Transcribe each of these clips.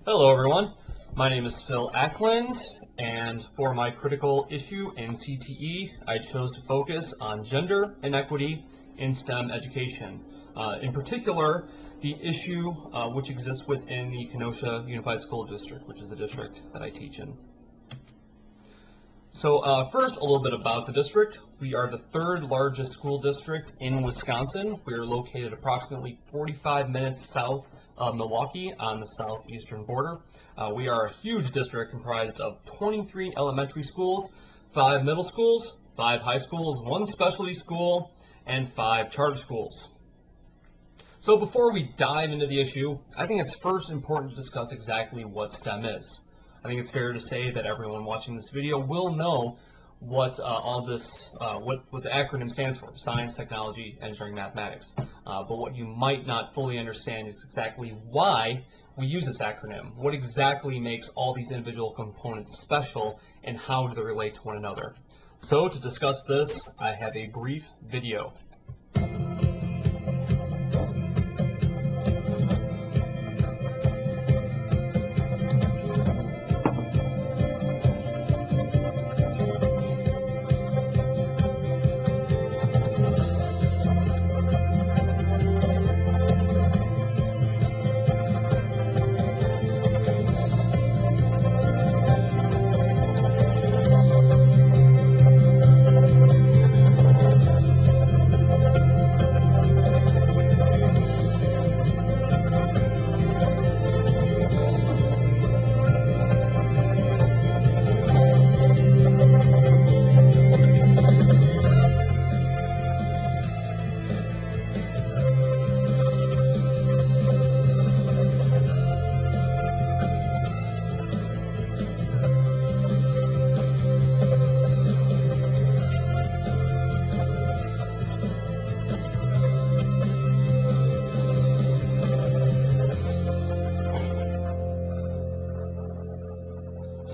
Hello everyone, my name is Phil Ackland, and for my critical issue in CTE, I chose to focus on gender inequity in STEM education. In particular, the issue which exists within the Kenosha Unified School District, which is the district that I teach in. So first, a little bit about the district. We are the third largest school district in Wisconsin. We are located approximately 45 minutes south of Milwaukee on the southeastern border. We are a huge district comprised of 23 elementary schools, 5 middle schools, 5 high schools, 1 specialty school, and 5 charter schools. So before we dive into the issue, I think it's first important to discuss exactly what STEM is. I think it's fair to say that everyone watching this video will know what what the acronym stands for: science, technology, engineering, mathematics. But what you might not fully understand is exactly why we use this acronym. What exactly makes all these individual components special, and how do they relate to one another? So to discuss this, I have a brief video.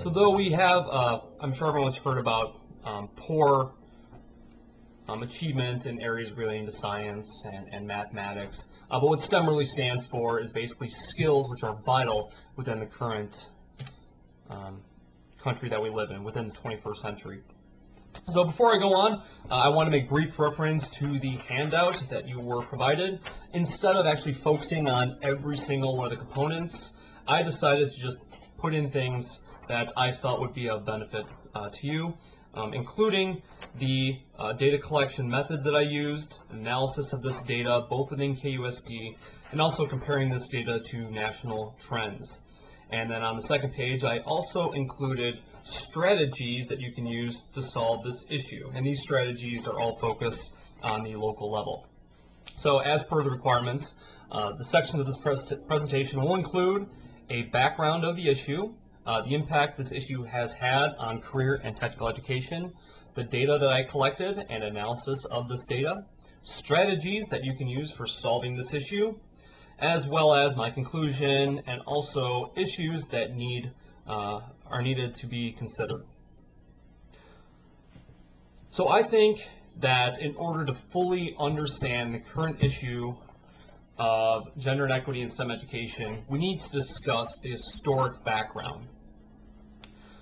So though we have, I'm sure everyone's heard about poor achievement in areas relating to science and mathematics, but what STEM really stands for is basically skills which are vital within the current country that we live in, within the 21st century. So before I go on, I want to make brief reference to the handout that you were provided. Instead of actually focusing on every single one of the components, I decided to just put in things that I felt would be of benefit to you, including the data collection methods that I used, analysis of this data, both within KUSD, and also comparing this data to national trends. And then on the second page, I also included strategies that you can use to solve this issue. And these strategies are all focused on the local level. So as per the requirements, the sections of this presentation will include a background of the issue, the impact this issue has had on career and technical education, the data that I collected and analysis of this data, strategies that you can use for solving this issue, as well as my conclusion and also issues that are needed to be considered. So I think that in order to fully understand the current issue of gender inequity in STEM education, we need to discuss the historic background.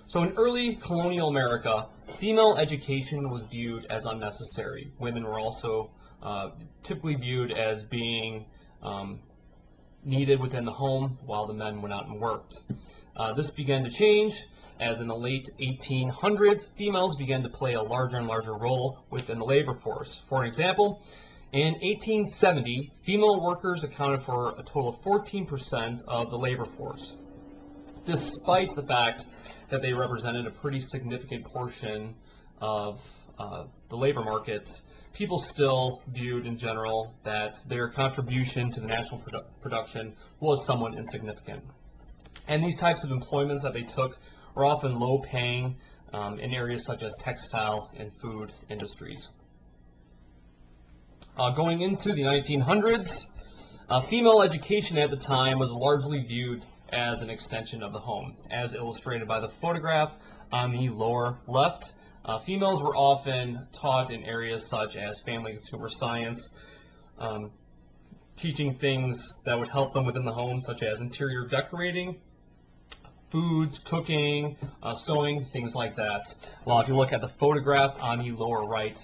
So in early colonial America, female education was viewed as unnecessary. Women were also typically viewed as being needed within the home while the men went out and worked. This began to change as in the late 1800s, females began to play a larger and larger role within the labor force. For example, in 1870, female workers accounted for a total of 14% of the labor force. Despite the fact that they represented a pretty significant portion of the labor market, people still viewed in general that their contribution to the national production was somewhat insignificant. And these types of employments that they took were often low paying in areas such as textile and food industries. Going into the 1900s, female education at the time was largely viewed as an extension of the home, as illustrated by the photograph on the lower left. Females were often taught in areas such as family and consumer science, teaching things that would help them within the home, such as interior decorating, foods, cooking, sewing, things like that. Well, if you look at the photograph on the lower right,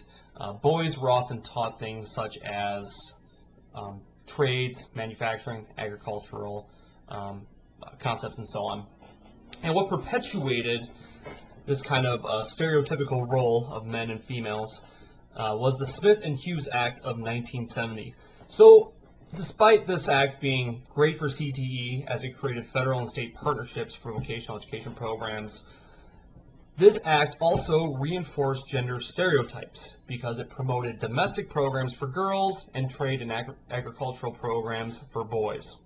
boys were often taught things such as trades, manufacturing, agricultural concepts, and so on. And what perpetuated this kind of stereotypical role of men and females was the Smith and Hughes Act of 1970. So, despite this act being great for CTE as it created federal and state partnerships for vocational education programs, this act also reinforced gender stereotypes because it promoted domestic programs for girls and trade and agricultural programs for boys.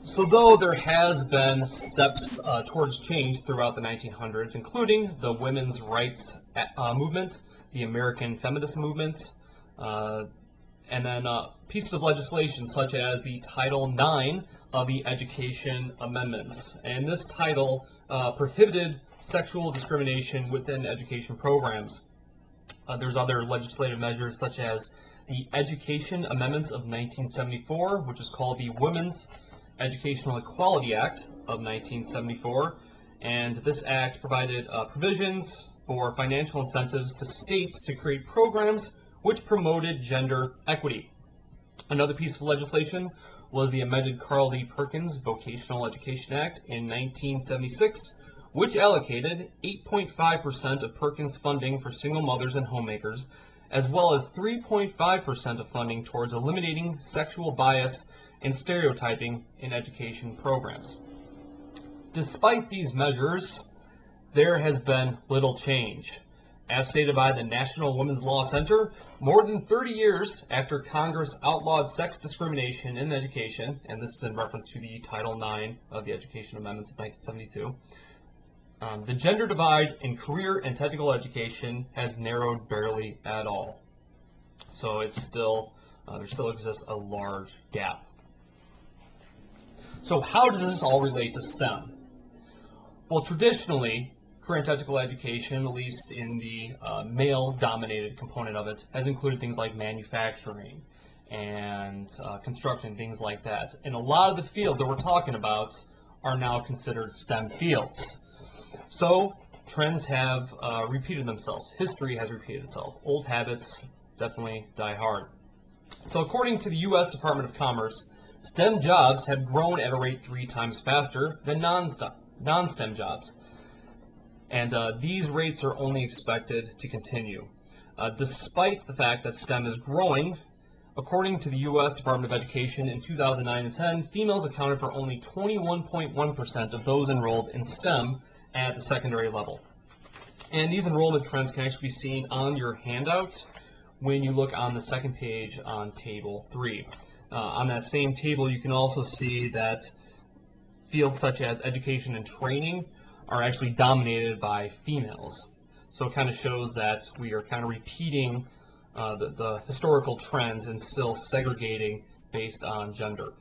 So though there has been steps towards change throughout the 1900s, including the women's rights movement, the American feminist movement, and then pieces of legislation such as the Title IX of the Education Amendments. And this title prohibited sexual discrimination within education programs. There's other legislative measures such as the Education Amendments of 1974, which is called the Women's Educational Equality Act of 1974, and this act provided provisions for financial incentives to states to create programs which promoted gender equity. Another piece of legislation was the amended Carl D. Perkins Vocational Education Act in 1976, which allocated 8.5% of Perkins funding for single mothers and homemakers, as well as 3.5% of funding towards eliminating sexual bias and stereotyping in education programs. Despite these measures, there has been little change. As stated by the National Women's Law Center, more than 30 years after Congress outlawed sex discrimination in education, and this is in reference to the Title IX of the Education Amendments of 1972, the gender divide in career and technical education has narrowed barely at all. So it's still, there still exists a large gap. So how does this all relate to STEM? Well, traditionally, career and technical education, at least in the male-dominated component of it, has included things like manufacturing and construction, things like that. And a lot of the fields that we're talking about are now considered STEM fields. So trends have repeated themselves. History has repeated itself. Old habits definitely die hard. So according to the U.S. Department of Commerce, STEM jobs have grown at a rate 3 times faster than non-STEM jobs. And these rates are only expected to continue. Despite the fact that STEM is growing, according to the U.S. Department of Education in 2009 and 10, females accounted for only 21.1% of those enrolled in STEM at the secondary level. And these enrollment trends can actually be seen on your handout when you look on the second page on Table 3. On that same table, you can also see that fields such as education and training are actually dominated by females. So it kind of shows that we are kind of repeating the historical trends and still segregating based on gender.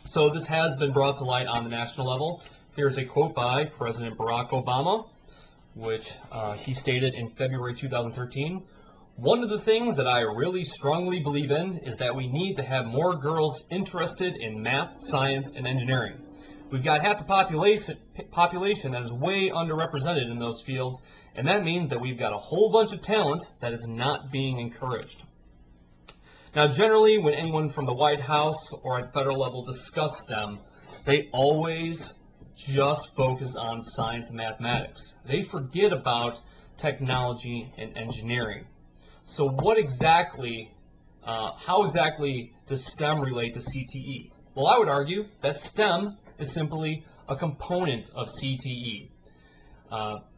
So this has been brought to light on the national level. Here's a quote by President Barack Obama, which he stated in February 2013. "One of the things that I really strongly believe in is that we need to have more girls interested in math, science, and engineering. We've got half the population that is way underrepresented in those fields, and that means that we've got a whole bunch of talent that is not being encouraged." Now, generally, when anyone from the White House or at the federal level discuss STEM, they always just focus on science and mathematics. They forget about technology and engineering. So what exactly, how exactly does STEM relate to CTE? Well, I would argue that STEM is simply a component of CTE,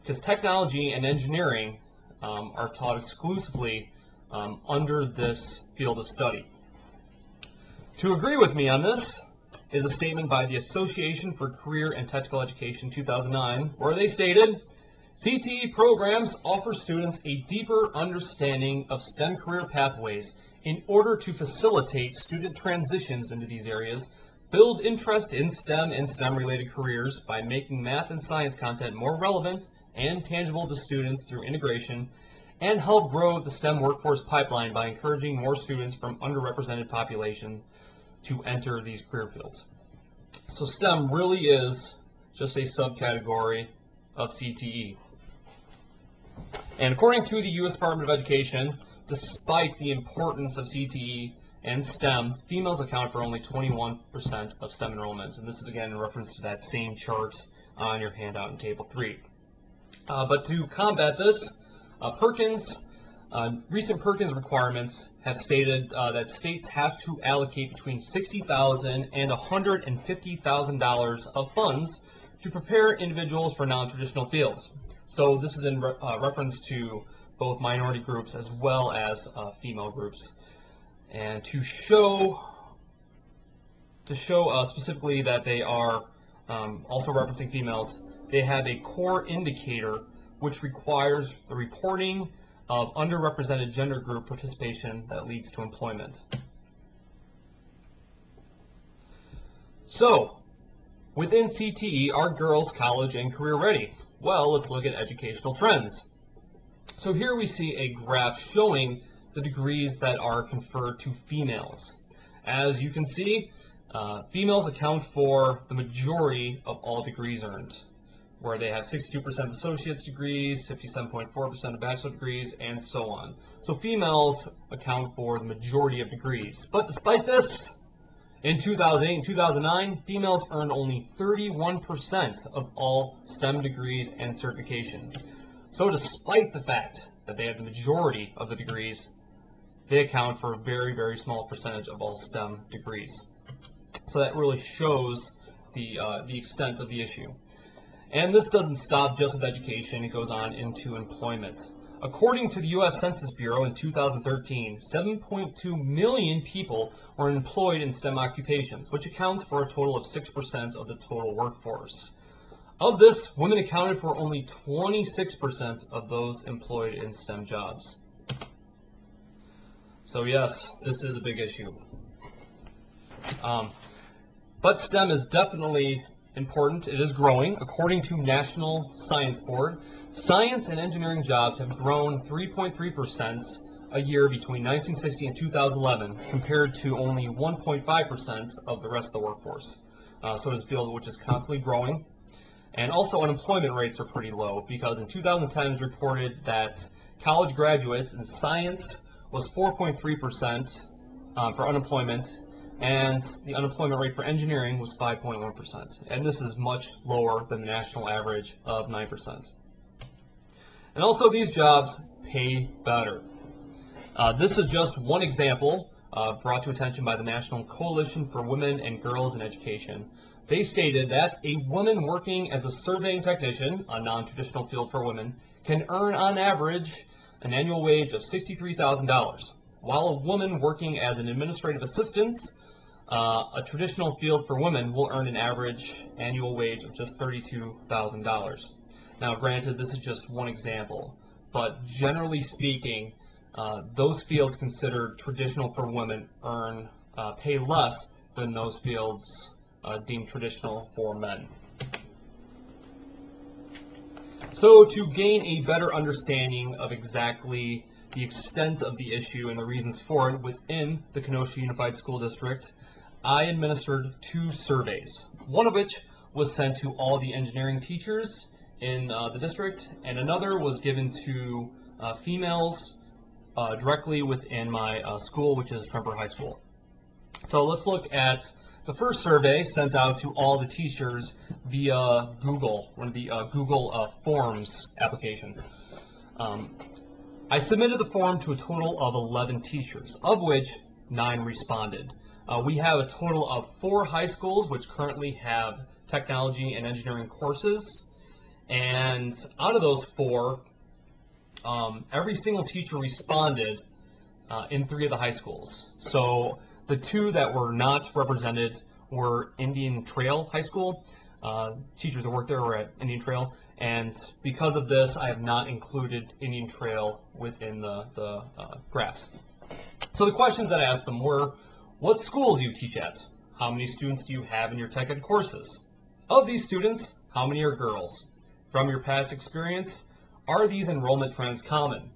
because technology and engineering are taught exclusively under this field of study. To agree with me on this is a statement by the Association for Career and Technical Education 2009, where they stated, "CTE programs offer students a deeper understanding of STEM career pathways in order to facilitate student transitions into these areas, build interest in STEM and STEM-related careers by making math and science content more relevant and tangible to students through integration, and help grow the STEM workforce pipeline by encouraging more students from underrepresented populations to enter these career fields." So STEM really is just a subcategory of CTE. And according to the U.S. Department of Education, despite the importance of CTE and STEM, females account for only 21% of STEM enrollments. And this is again in reference to that same chart on your handout in Table 3. But to combat this, recent Perkins requirements have stated that states have to allocate between $60,000 and $150,000 of funds to prepare individuals for non-traditional fields. So this is in reference to both minority groups as well as female groups. And to show specifically that they are also referencing females, they have a core indicator which requires the reporting of underrepresented gender group participation that leads to employment. So, within CTE, are girls college and career ready? Well, let's look at educational trends. So here we see a graph showing the degrees that are conferred to females. As you can see, females account for the majority of all degrees earned, where they have 62% of associate's degrees, 57.4% of bachelor degrees, and so on. So females account for the majority of degrees. But despite this, in 2008 and 2009, females earned only 31% of all STEM degrees and certification. So despite the fact that they have the majority of the degrees, they account for a very, very small percentage of all STEM degrees. So that really shows the extent of the issue. And this doesn't stop just with education, it goes on into employment. According to the U.S. Census Bureau in 2013, 7.2 million people were employed in STEM occupations, which accounts for a total of 6% of the total workforce. Of this, women accounted for only 26% of those employed in STEM jobs. So yes, this is a big issue. But STEM is definitely important. It is growing. According to National Science Board, science and engineering jobs have grown 3.3% a year between 1960 and 2011, compared to only 1.5% of the rest of the workforce. So it is a field which is constantly growing. And also unemployment rates are pretty low, because in 2010 it was reported that college graduates in science was 4.3% for unemployment, and the unemployment rate for engineering was 5.1%. And this is much lower than the national average of 9%. And also these jobs pay better. This is just one example brought to attention by the National Coalition for Women and Girls in Education. They stated that a woman working as a surveying technician, a non-traditional field for women, can earn on average an annual wage of $63,000, while a woman working as an administrative assistant, a traditional field for women, will earn an average annual wage of just $32,000. Now, granted, this is just one example, but generally speaking, those fields considered traditional for women pay less than those fields deemed traditional for men. So to gain a better understanding of exactly the extent of the issue and the reasons for it within the Kenosha Unified School District, I administered 2 surveys, one of which was sent to all the engineering teachers in the district, and another was given to females directly within my school, which is Tremper High School. So let's look at the first survey sent out to all the teachers via Google, one of the Google Forms application. I submitted the form to a total of 11 teachers, of which 9 responded. We have a total of 4 high schools which currently have technology and engineering courses, and out of those 4, every single teacher responded in 3 of the high schools. So the 2 that were not represented were Indian Trail High School. Teachers that work there were at Indian Trail, and because of this, I have not included Indian Trail within the graphs. So the questions that I asked them were, what school do you teach at? How many students do you have in your tech ed courses? Of these students, how many are girls? From your past experience, are these enrollment trends common?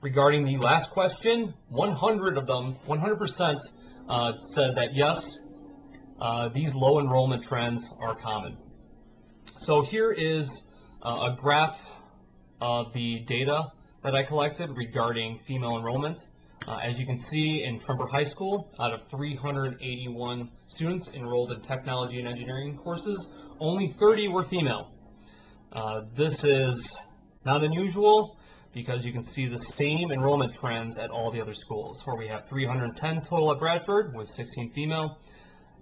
Regarding the last question, 100% said that yes, these low enrollment trends are common. So here is a graph of the data that I collected regarding female enrollment. As you can see, in Tremper High School, out of 381 students enrolled in technology and engineering courses, only 30 were female. This is not unusual because you can see the same enrollment trends at all the other schools, where we have 310 total at Bradford with 16 female,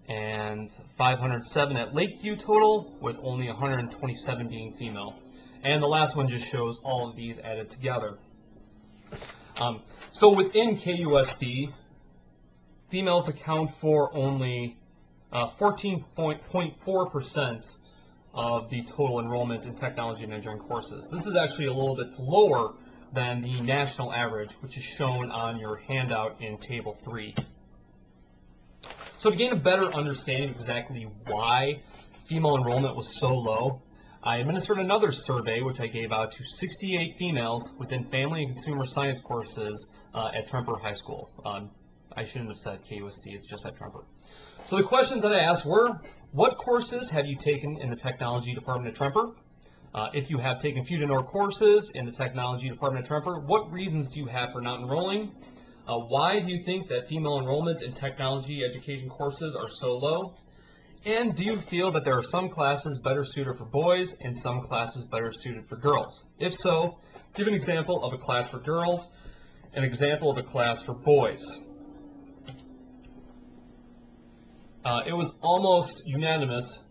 and 507 at Lakeview total with only 127 being female. And the last one just shows all of these added together. So within KUSD, females account for only 14.4% of the total enrollment in technology and engineering courses. This is actually a little bit lower than the national average, which is shown on your handout in Table 3. So to gain a better understanding of exactly why female enrollment was so low, I administered another survey which I gave out to 68 females within family and consumer science courses at Tremper High School. I shouldn't have said KUSD, it's just at Tremper. So the questions that I asked were, what courses have you taken in the technology department at Tremper? If you have taken few to no courses in the technology department at Tremper, what reasons do you have for not enrolling? Why do you think that female enrollment in technology education courses are so low? And do you feel that there are some classes better suited for boys and some classes better suited for girls? If so, give an example of a class for girls, an example of a class for boys. It was almost unanimous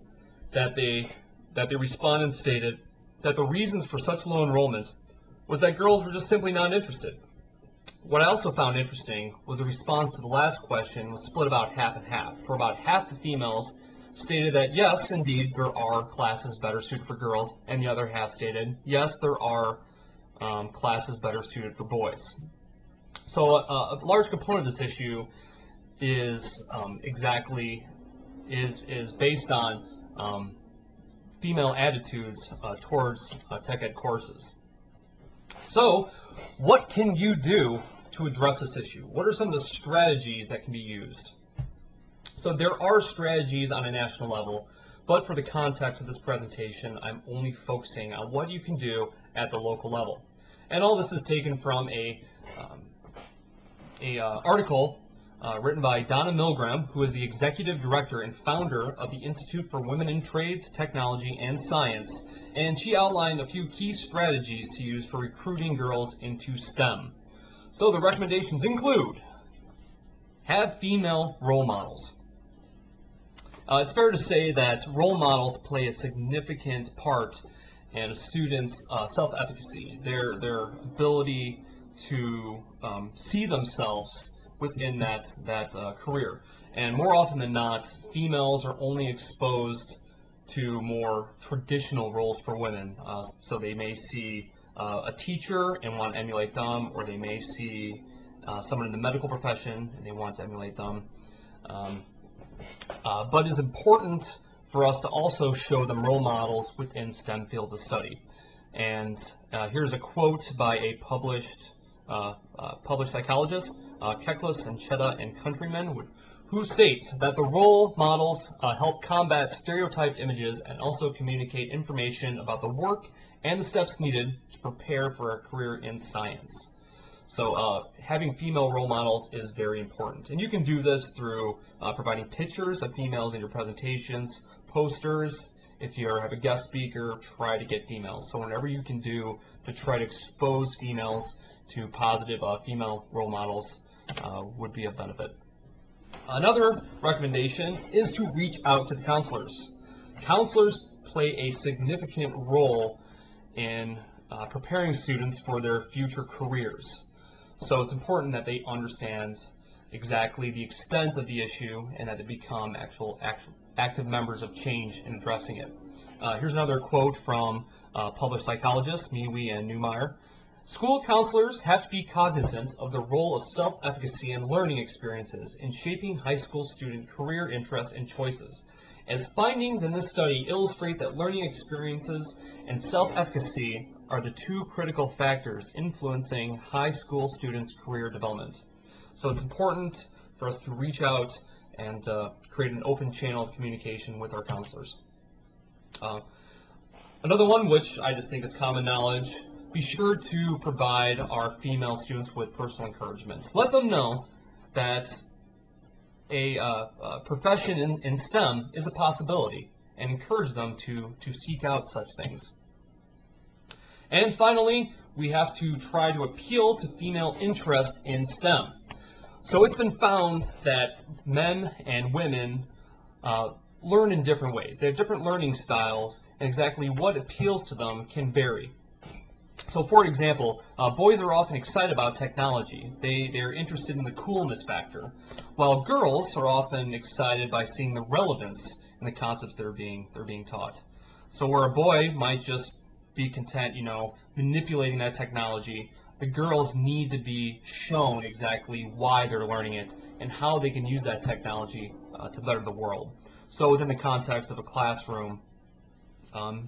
that the respondents stated that the reasons for such low enrollment was that girls were just simply not interested. What I also found interesting was the response to the last question was split about half and half. For about half the females stated that yes, indeed, there are classes better suited for girls, and the other half stated yes, there are classes better suited for boys. So a large component of this issue is based on female attitudes towards tech ed courses. So what can you do to address this issue? What are some of the strategies that can be used? So there are strategies on a national level, but for the context of this presentation, I'm only focusing on what you can do at the local level. And all this is taken from a article written by Donna Milgram, who is the executive director and founder of the Institute for Women in Trades, Technology, and Science, and she outlined a few key strategies to use for recruiting girls into STEM. So the recommendations include: have female role models. It's fair to say that role models play a significant part in a student's self-efficacy, their ability to see themselves within that career. And more often than not, females are only exposed to more traditional roles for women. So they may see a teacher and want to emulate them, or they may see someone in the medical profession and they want to emulate them. But it's important for us to also show them role models within STEM fields of study. And here's a quote by a published psychologist, Keklis and Chetta and Countryman, who states that the role models help combat stereotyped images and also communicate information about the work and the steps needed to prepare for a career in science. So having female role models is very important. And you can do this through providing pictures of females in your presentations, posters. If you have a guest speaker, try to get females. So whenever you can do to try to expose females to positive female role models would be a benefit. Another recommendation is to reach out to the counselors. Counselors play a significant role in preparing students for their future careers. So it's important that they understand exactly the extent of the issue and that they become active members of change in addressing it. Here's another quote from published psychologists, Miwi and Neumeier. School counselors have to be cognizant of the role of self-efficacy and learning experiences in shaping high school student career interests and choices, as findings in this study illustrate that learning experiences and self-efficacy are the two critical factors influencing high school students' career development. So it's important for us to reach out and create an open channel of communication with our counselors. Another one, which I just think is common knowledge, be sure to provide our female students with personal encouragement. Let them know that a profession in STEM is a possibility, and encourage them to seek out such things. And finally, we have to try to appeal to female interest in STEM. So it's been found that men and women learn in different ways. They have different learning styles, and exactly what appeals to them can vary. So for example, boys are often excited about technology. They're interested in the coolness factor, while girls are often excited by seeing the relevance in the concepts that are being taught. So where a boy might just be content, manipulating that technology, the girls need to be shown exactly why they're learning it and how they can use that technology to better the world. So within the context of a classroom,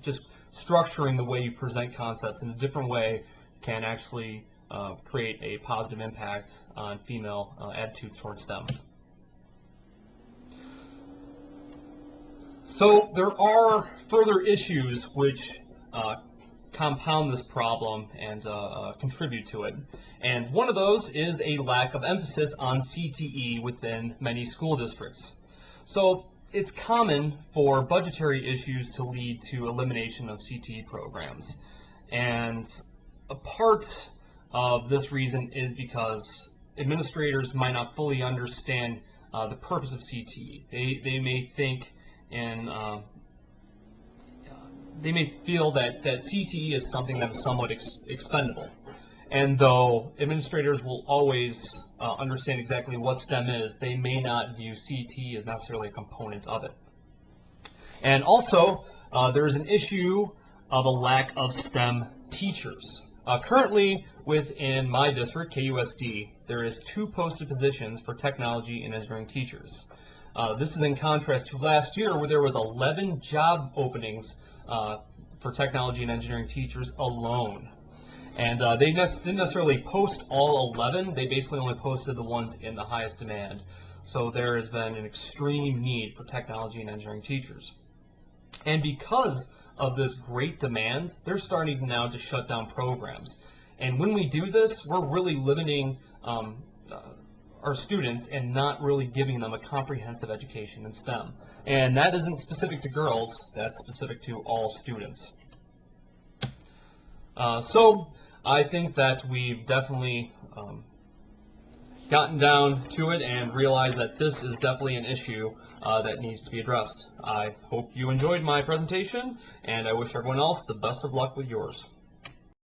just structuring the way you present concepts in a different way can actually create a positive impact on female attitudes towards STEM. So there are further issues which compound this problem and contribute to it. And one of those is a lack of emphasis on CTE within many school districts. So it's common for budgetary issues to lead to elimination of CTE programs. And a part of this reason is because administrators might not fully understand the purpose of CTE. They may think they may feel that CTE is something that is somewhat expendable. And though administrators will always understand exactly what STEM is, they may not view CTE as necessarily a component of it. And also, there is an issue of a lack of STEM teachers. Currently, within my district, KUSD, there is 2 posted positions for technology and engineering teachers. This is in contrast to last year, where there was 11 job openings for technology and engineering teachers alone. And they didn't necessarily post all 11, they basically only posted the ones in the highest demand. So there has been an extreme need for technology and engineering teachers. And because of this great demand, they're starting now to shut down programs. And when we do this, we're really limiting our students and not really giving them a comprehensive education in STEM. And that isn't specific to girls, that's specific to all students. So I think that we've definitely gotten down to it and realized that this is definitely an issue that needs to be addressed. I hope you enjoyed my presentation, and I wish everyone else the best of luck with yours.